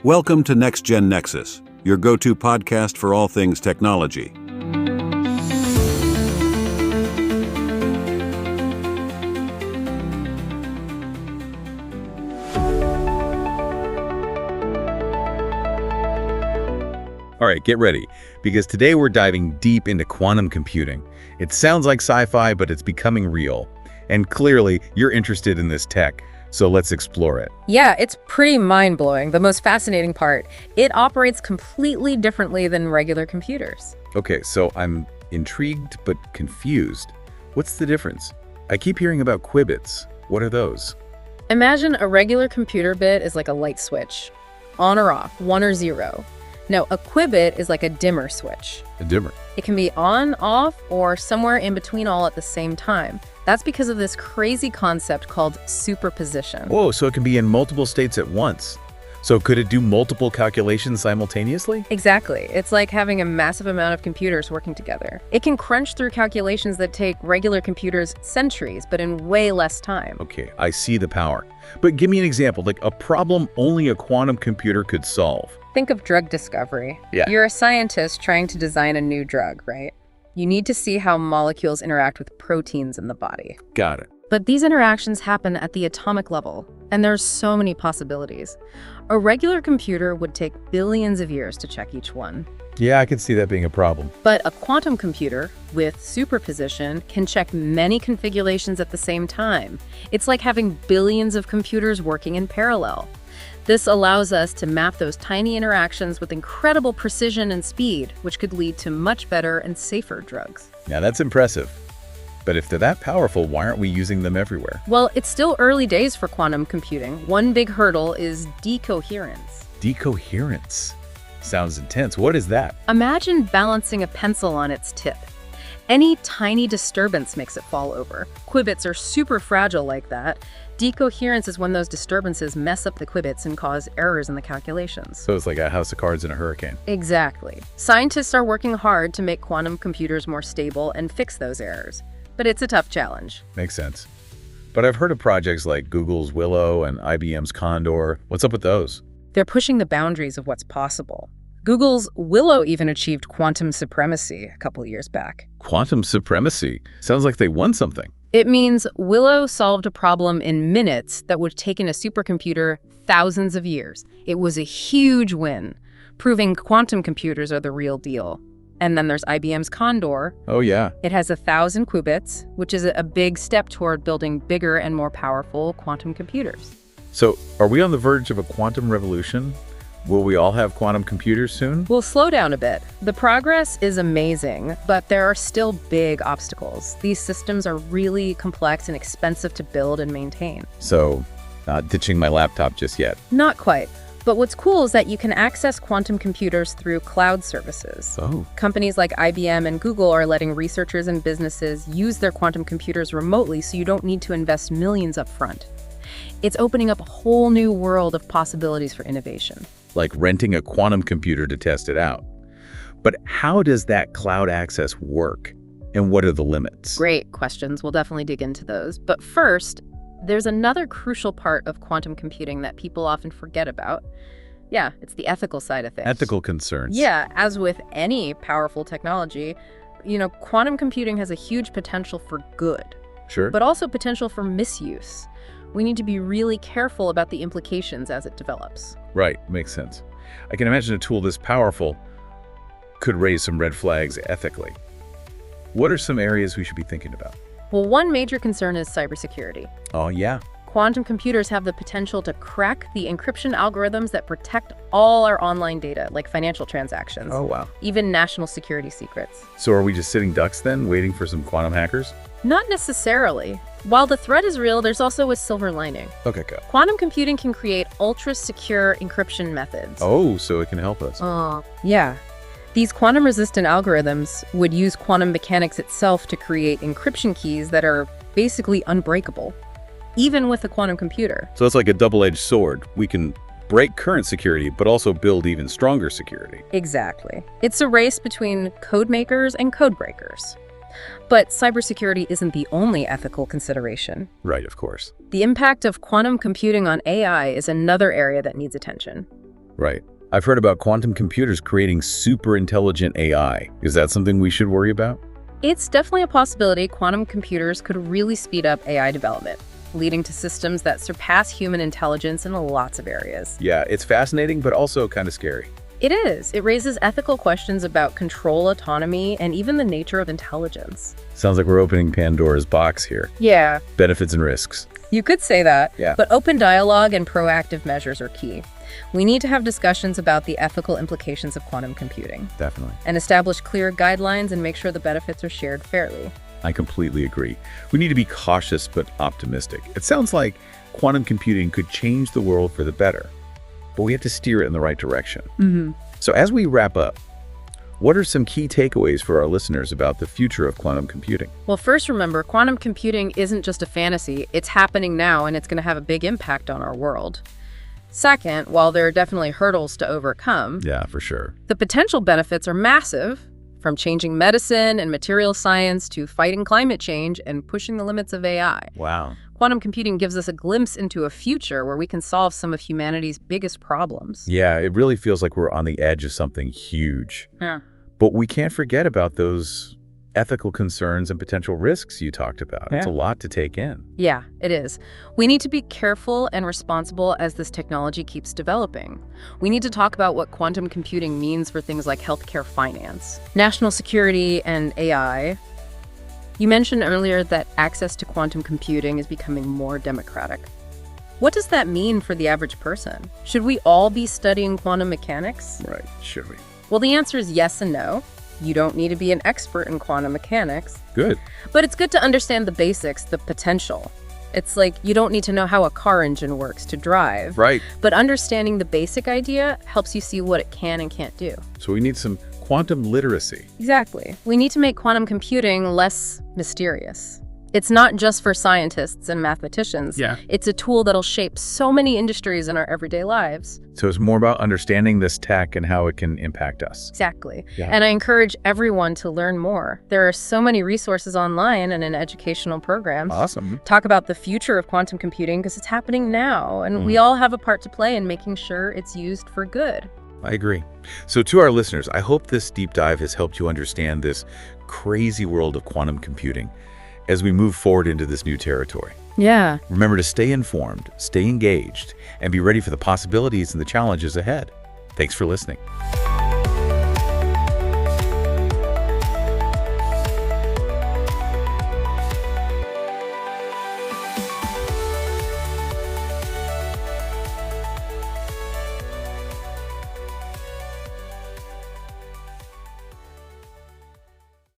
Welcome to Next Gen Nexus, your go-to podcast for all things technology. All right, get ready, because today we're diving deep into quantum computing. It sounds like sci-fi, but it's becoming real. And clearly, you're interested in this tech, so let's explore it. Yeah, it's pretty mind-blowing. The most fascinating part, it operates completely differently than regular computers. Okay, so I'm intrigued but confused. What's the difference? I keep hearing about qubits. What are those? Imagine a regular computer bit is like a light switch, on or off, 1 or 0. No, a qubit is like a dimmer switch. A dimmer. It can be on, off, or somewhere in between all at the same time. That's because of this crazy concept called superposition. Whoa, so it can be in multiple states at once. So could it do multiple calculations simultaneously? Exactly. It's like having a massive amount of computers working together. It can crunch through calculations that take regular computers centuries, but in way less time. Okay, I see the power. But give me an example, like a problem only a quantum computer could solve. Think of drug discovery. Yeah. You're a scientist trying to design a new drug, right? You need to see how molecules interact with proteins in the body. Got it. But these interactions happen at the atomic level, and there's so many possibilities. A regular computer would take billions of years to check each one. Yeah, I could see that being a problem. But a quantum computer with superposition can check many configurations at the same time. It's like having billions of computers working in parallel. This allows us to map those tiny interactions with incredible precision and speed, which could lead to much better and safer drugs. Now that's impressive. But if they're that powerful, why aren't we using them everywhere? Well, it's still early days for quantum computing. One big hurdle is decoherence. Decoherence. Sounds intense. What is that? Imagine balancing a pencil on its tip. Any tiny disturbance makes it fall over. Qubits are super fragile like that. Decoherence is when those disturbances mess up the qubits and cause errors in the calculations. So it's like a house of cards in a hurricane. Exactly. Scientists are working hard to make quantum computers more stable and fix those errors. But it's a tough challenge. Makes sense. But I've heard of projects like Google's Willow and IBM's Condor. What's up with those? They're pushing the boundaries of what's possible. Google's Willow even achieved quantum supremacy a couple years back. Quantum supremacy? Sounds like they won something. It means Willow solved a problem in minutes that would have taken a supercomputer thousands of years. It was a huge win, proving quantum computers are the real deal. And then there's IBM's Condor. Oh, yeah. It has 1,000 qubits, which is a big step toward building bigger and more powerful quantum computers. So are we on the verge of a quantum revolution? Will we all have quantum computers soon? We'll slow down a bit. The progress is amazing, but there are still big obstacles. These systems are really complex and expensive to build and maintain. So, not ditching my laptop just yet. Not quite. But what's cool is that you can access quantum computers through cloud services. Oh. Companies like IBM and Google are letting researchers and businesses use their quantum computers remotely, so you don't need to invest millions up front. It's opening up a whole new world of possibilities for innovation. Like renting a quantum computer to test it out. But how does that cloud access work? And what are the limits? Great questions. We'll definitely dig into those. But first, there's another crucial part of quantum computing that people often forget about. Yeah, it's the ethical side of things. Ethical concerns. Yeah, as with any powerful technology, quantum computing has a huge potential for good, Sure. but also potential for misuse. We need to be really careful about the implications as it develops. Right, makes sense. I can imagine a tool this powerful could raise some red flags ethically. What are some areas we should be thinking about? Well, one major concern is cybersecurity. Oh, yeah. Quantum computers have the potential to crack the encryption algorithms that protect all our online data, like financial transactions. Oh, wow. Even national security secrets. So are we just sitting ducks then, waiting for some quantum hackers? Not necessarily. While the threat is real, there's also a silver lining. Okay, go. Quantum computing can create ultra-secure encryption methods. Oh, so it can help us. Yeah. These quantum-resistant algorithms would use quantum mechanics itself to create encryption keys that are basically unbreakable, even with a quantum computer. So it's like a double-edged sword. We can break current security, but also build even stronger security. Exactly. It's a race between code makers and code breakers. But cybersecurity isn't the only ethical consideration. Right, of course. The impact of quantum computing on AI is another area that needs attention. Right. I've heard about quantum computers creating super intelligent AI. Is that something we should worry about? It's definitely a possibility quantum computers could really speed up AI development, leading to systems that surpass human intelligence in lots of areas. Yeah, it's fascinating, but also kind of scary. It is. It raises ethical questions about control, autonomy, and even the nature of intelligence. Sounds like we're opening Pandora's box here. Yeah, Benefits and risks. you could say that. Yeah. But open dialogue and proactive measures are key. We need to have discussions about the ethical implications of quantum computing Definitely. and establish clear guidelines and make sure the benefits are shared fairly. I completely agree. We need to be cautious but optimistic. It sounds like quantum computing could change the world for the better, but we have to steer it in the right direction. So as we wrap up, what are some key takeaways for our listeners about the future of quantum computing? Well, first, remember, quantum computing isn't just a fantasy. It's happening now, and it's going to have a big impact on our world. Second, while there are definitely hurdles to overcome, Yeah, for sure. the potential benefits are massive, from changing medicine and material science to fighting climate change and pushing the limits of AI. Wow. Quantum computing gives us a glimpse into a future where we can solve some of humanity's biggest problems. Yeah, it really feels like we're on the edge of something huge. Yeah. But we can't forget about those ethical concerns and potential risks you talked about. It's a lot to take in. Yeah, it is. We need to be careful and responsible as this technology keeps developing. We need to talk about what quantum computing means for things like healthcare finance, national security, and AI. You mentioned earlier that access to quantum computing is becoming more democratic. What does that mean for the average person? Should we all be studying quantum mechanics? Right, should we? Well, the answer is yes and no. You don't need to be an expert in quantum mechanics. Good. But it's good to understand the basics, the potential. It's like you don't need to know how a car engine works to drive. Right. But understanding the basic idea helps you see what it can and can't do. So we need some quantum literacy. Exactly. We need to make quantum computing less mysterious. It's not just for scientists and mathematicians. Yeah. It's a tool that'll shape so many industries in our everyday lives. So it's more about understanding this tech and how it can impact us. Exactly. Yeah. And I encourage everyone to learn more. There are so many resources online and in educational programs. Awesome. Talk about the future of quantum computing because it's happening now, and we all have a part to play in making sure it's used for good. I agree. So to our listeners, I hope this deep dive has helped you understand this crazy world of quantum computing as we move forward into this new territory. Yeah. Remember to stay informed, stay engaged, and be ready for the possibilities and the challenges ahead. Thanks for listening.